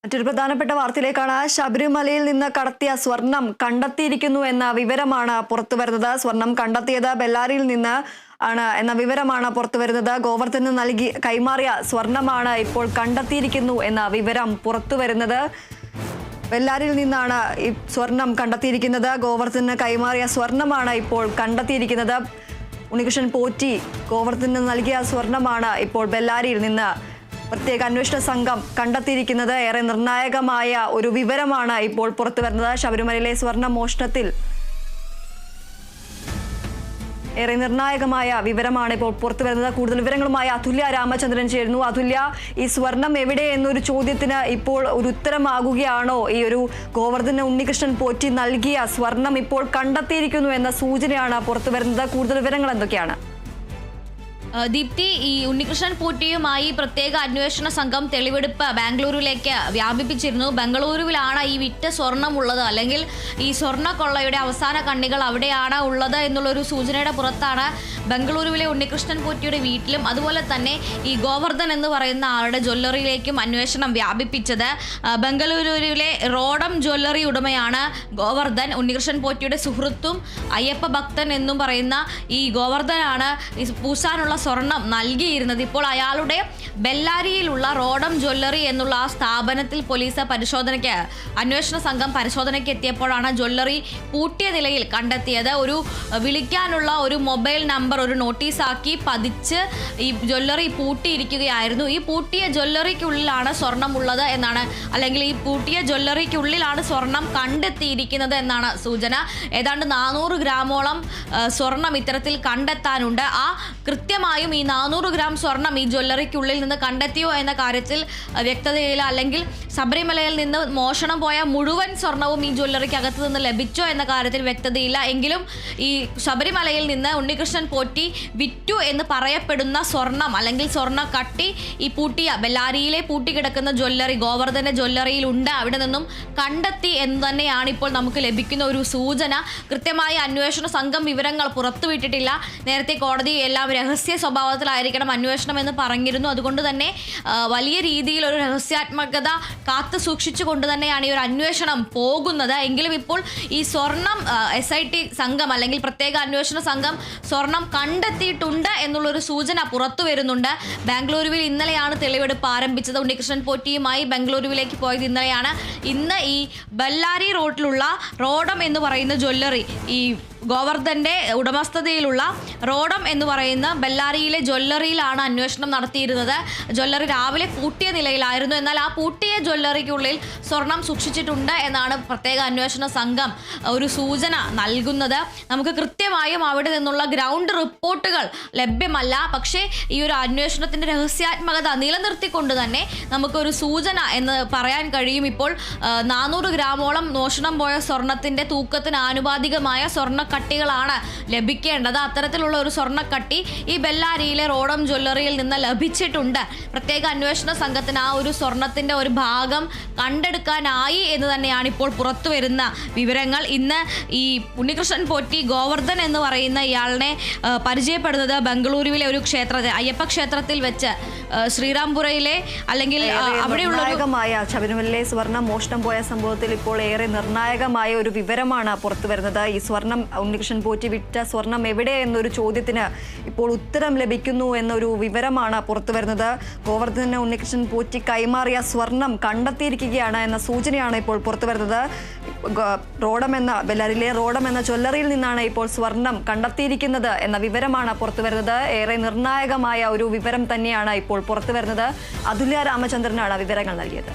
മറ്റൊരു പ്രധാനപ്പെട്ട വാർത്തയിലേക്കാണ്. ശബരിമലയിൽ നിന്ന് കടത്തിയ സ്വർണം കണ്ടെത്തിയിരിക്കുന്നു എന്ന വിവരമാണ് പുറത്തുവരുന്നത്. സ്വർണം കണ്ടെത്തിയത് ബെല്ലാരിയിൽ നിന്ന് ആണ് എന്ന വിവരമാണ് പുറത്തുവരുന്നത്. ഗോവർദ്ധന് നൽകി കൈമാറിയ സ്വർണമാണ് ഇപ്പോൾ കണ്ടെത്തിയിരിക്കുന്നു എന്ന വിവരം പുറത്തുവരുന്നത്. ബെല്ലാരിയിൽ നിന്നാണ് ഈ സ്വർണം കണ്ടെത്തിയിരിക്കുന്നത്. ഗോവർദ്ധന് കൈമാറിയ സ്വർണമാണ് ഇപ്പോൾ കണ്ടെത്തിയിരിക്കുന്നത്. ഉണ്ണികൃഷ്ണൻ പോറ്റി ഗോവർദ്ധന് നൽകിയ സ്വർണമാണ് ഇപ്പോൾ ബെല്ലാരിയിൽ നിന്ന് പ്രത്യേക അന്വേഷണ സംഘം കണ്ടെത്തിയിരിക്കുന്നത്. ഏറെ നിർണായകമായ ഒരു വിവരമാണ് ഇപ്പോൾ പുറത്തുവരുന്നത്. ശബരിമലയിലെ സ്വർണ്ണ മോഷണത്തിൽ ഏറെ നിർണായകമായ വിവരമാണ് ഇപ്പോൾ പുറത്തുവരുന്നത്. കൂടുതൽ വിവരങ്ങളുമായി അതുല്യ രാമചന്ദ്രൻ ചേരുന്നു. അതുല്യ, ഈ സ്വർണം എവിടെ എന്നൊരു ചോദ്യത്തിന് ഇപ്പോൾ ഒരു ഉത്തരമാകുകയാണോ? ഈ ഒരു ഗോവർദ്ധന ഉണ്ണികൃഷ്ണൻ പോറ്റി നൽകിയ സ്വർണം ഇപ്പോൾ കണ്ടെത്തിയിരിക്കുന്നു എന്ന സൂചനയാണ് പുറത്തുവരുന്നത്. കൂടുതൽ വിവരങ്ങൾ എന്തൊക്കെയാണ്? ദീപ്തി, ഈ ഉണ്ണികൃഷ്ണൻ പോറ്റിയുമായി പ്രത്യേക അന്വേഷണ സംഘം തെളിവെടുപ്പ് ബാംഗ്ലൂരിലേക്ക് വ്യാപിപ്പിച്ചിരുന്നു. ബംഗളൂരുവിലാണ് ഈ വിറ്റ സ്വർണം ഉള്ളത്, അല്ലെങ്കിൽ ഈ സ്വർണ്ണ കൊള്ളയുടെ അവസാന കണ്ണികൾ അവിടെയാണ് ഉള്ളത് എന്നുള്ളൊരു സൂചനയുടെ പുറത്താണ് ബംഗളൂരുവിലെ ഉണ്ണികൃഷ്ണൻ പോറ്റിയുടെ വീട്ടിലും അതുപോലെ തന്നെ ഈ ഗോവർദ്ധൻ എന്ന് പറയുന്ന ആളുടെ ജ്വല്ലറിയിലേക്കും അന്വേഷണം വ്യാപിപ്പിച്ചത്. ബംഗളൂരുവിലെ റോഡം ജ്വല്ലറി ഉടമയാണ് ഗോവർദ്ധൻ. ഉണ്ണികൃഷ്ണൻ പോറ്റിയുടെ സുഹൃത്തും അയ്യപ്പ ഭക്തൻ എന്നും പറയുന്ന ഈ ഗോവർദ്ധനാണ് പൂശാനുള്ള സ്വർണം നൽകിയിരുന്നത്. ഇപ്പോൾ അയാളുടെ ബെല്ലാരിയിലുള്ള റോഡം ജ്വല്ലറി എന്നുള്ള ആ സ്ഥാപനത്തിൽ പോലീസ് അന്വേഷണ സംഘം പരിശോധനയ്ക്ക് എത്തിയപ്പോഴാണ് ജ്വല്ലറി പൂട്ടിയ നിലയിൽ കണ്ടെത്തിയത്. ഒരു വിളിക്കാനുള്ള ഒരു മൊബൈൽ നമ്പർ ഒരു നോട്ടീസാക്കി പതിച്ച് ഈ ജ്വല്ലറി പൂട്ടിയിരിക്കുകയായിരുന്നു. ഈ പൂട്ടിയ ജ്വല്ലറിക്കുള്ളിലാണ് സ്വർണം ഉള്ളത് എന്നാണ്, അല്ലെങ്കിൽ ഈ പൂട്ടിയ ജ്വല്ലറിക്കുള്ളിലാണ് സ്വർണം കണ്ടെത്തിയിരിക്കുന്നത് എന്നാണ് സൂചന. ഏതാണ്ട് 400 ഗ്രാമോളം സ്വർണം ഇത്തരത്തിൽ കണ്ടെത്താനുണ്ട്. ആ കൃത്യമായും ഈ 400 ഗ്രാം സ്വർണം ഈ ജ്വല്ലറിക്കുള്ളിൽ നിന്ന് കണ്ടെത്തിയോ എന്ന കാര്യത്തിൽ വ്യക്തതയില്ല. അല്ലെങ്കിൽ ശബരിമലയിൽ നിന്ന് മോഷണം പോയ മുഴുവൻ സ്വർണവും ഈ ജ്വല്ലറിക്ക് അകത്ത് നിന്ന് ലഭിച്ചോ എന്ന കാര്യത്തിൽ വ്യക്തതയില്ല. എങ്കിലും ഈ ശബരിമലയിൽ നിന്ന് ഉണ്ണികൃഷ്ണൻ പോറ്റി വിറ്റു എന്ന് പറയപ്പെടുന്ന സ്വർണം അല്ലെങ്കിൽ സ്വർണ്ണ കട്ടി ഈ ബെല്ലാരിയിലെ പൂട്ടിക്കിടക്കുന്ന ജ്വല്ലറി ഗോവർദ്ധന ജ്വല്ലറിയിൽ ഉണ്ട്. അവിടെ നിന്നും കണ്ടെത്തി എന്ന് തന്നെയാണ് ഇപ്പോൾ നമുക്ക് ലഭിക്കുന്ന ഒരു സൂചന. കൃത്യമായ അന്വേഷണ സംഘം വിവരങ്ങൾ പുറത്തുവിട്ടിട്ടില്ല. നേരത്തെ കോടതി എല്ലാം രഹസ്യ സ്വഭാവത്തിലായിരിക്കണം അന്വേഷണം എന്ന് പറഞ്ഞിരുന്നു. അതുകൊണ്ട് തന്നെ വലിയ രീതിയിൽ ഒരു രഹസ്യാത്മകത കാത്തു സൂക്ഷിച്ചുകൊണ്ട് തന്നെയാണ് ഈ ഒരു അന്വേഷണം പോകുന്നത്. എങ്കിലും ഇപ്പോൾ ഈ സ്വർണം SIT സംഘം അല്ലെങ്കിൽ പ്രത്യേക അന്വേഷണ സംഘം സ്വർണം കണ്ടെത്തിയിട്ടുണ്ട് എന്നുള്ളൊരു സൂചന പുറത്തു വരുന്നുണ്ട്. ബാംഗ്ലൂരുവിൽ ഇന്നലെയാണ് തെളിവെടുപ്പ് ആരംഭിച്ചത്. ഉണ്ണികൃഷ്ണൻ പോറ്റിയുമായി ബാംഗ്ലൂരുവിലേക്ക് പോയത് ഇന്നലെയാണ്. ഇന്ന് ഈ ബെല്ലാരി റോഡിലുള്ള റോഡം എന്ന് പറയുന്ന ജ്വല്ലറി, ഈ ഗോവർദ്ധന്റെ ഉടമസ്ഥതയിലുള്ള റോഡം എന്ന് പറയുന്ന ബെല്ലാരിയിലെ ജ്വല്ലറിയിലാണ് അന്വേഷണം നടത്തിയിരുന്നത്. ജ്വല്ലറി രാവിലെ പൂട്ടിയ നിലയിലായിരുന്നു. എന്നാൽ ആ പൂട്ടിയ ജ്വല്ലറിക്കുള്ളിൽ സ്വർണം സൂക്ഷിച്ചിട്ടുണ്ട് എന്നാണ് പ്രത്യേക അന്വേഷണ സംഘം ഒരു സൂചന നൽകുന്നത്. നമുക്ക് കൃത്യമായും അവിടെ നിന്നുള്ള ഗ്രൗണ്ട് റിപ്പോർട്ടുകൾ ലഭ്യമല്ല. പക്ഷേ ഈ ഒരു അന്വേഷണത്തിന്റെ രഹസ്യാത്മകത നിലനിർത്തിക്കൊണ്ട് തന്നെ നമുക്കൊരു സൂചന എന്ന് പറയാൻ കഴിയും. ഇപ്പോൾ 400 ഗ്രാമോളം മോഷണം പോയ സ്വർണത്തിന്റെ തൂക്കത്തിന് ആനുപാതികമായ സ്വർണ്ണക്കട്ടികളാണ് ലഭിക്കേണ്ടത്. അത്തരത്തിലുള്ള ഒരു സ്വർണ്ണക്കട്ടി ഈ ബെല്ലാരിയിലെ റോഡം ജ്വല്ലറിയിൽ നിന്ന് ലഭിച്ചിട്ടുണ്ട്. പ്രത്യേക അന്വേഷണ സംഘത്തിന് ആ ഒരു സ്വർണത്തിന്റെ ഒരു ഭാഗം കണ്ടെടുക്കാനായി എന്ന് തന്നെയാണ് ഇപ്പോൾ പുറത്തു വരുന്ന വിവരങ്ങൾ. ഇന്ന് ഈ ഉണ്ണികൃഷ്ണൻ പോറ്റി ഗോവർദ്ധൻ എന്ന് പറയുന്ന ഇയാളിനെ പരിചയപ്പെടുന്നത് ബംഗളൂരുവിലെ ഒരു ക്ഷേത്രത്തിൽ, അയ്യപ്പ ക്ഷേത്രത്തിൽ വെച്ച്, ശ്രീരാംപുരയിലെ അല്ലെങ്കിൽ അവിടെയുള്ള ശബരിമലയിലെ സ്വർണം മോഷണം പോയ സംഭവത്തിൽ ഇപ്പോൾ ഏറെ നിർണായകമായ ഒരു വിവരമാണ് പുറത്തു വരുന്നത്. ഈ സ്വർണം ഉണ്ണികൃഷ്ണൻ പോറ്റി വിറ്റ സ്വർണം എവിടെ എന്നൊരു ചോദ്യത്തിന് ഇപ്പോൾ ഉത്തരം ലഭിക്കുന്നു എന്നൊരു വിവരമാണ് പുറത്തു വരുന്നത്. ഗോവർദ്ധന ഉണ്ണികൃഷ്ണൻ പോറ്റി കൈമാറിയ സ്വർണം കണ്ടെത്തിയിരിക്കുകയാണ് എന്ന സൂചനയാണ് ഇപ്പോൾ പുറത്തു വരുന്നത്. ബെല്ലാരിയിലെ റോഡം എന്ന ജ്വല്ലറിയിൽ നിന്നാണ് ഇപ്പോൾ സ്വർണം കണ്ടെത്തിയിരിക്കുന്നത് എന്ന വിവരമാണ് പുറത്തു വരുന്നത്. ഏറെ നിർണായകമായ ഒരു വിവരം തന്നെയാണ് ഇപ്പോൾ പുറത്തു വരുന്നത്. അതുല്യ രാമചന്ദ്രനാണ് വിവരങ്ങൾ നൽകിയത്.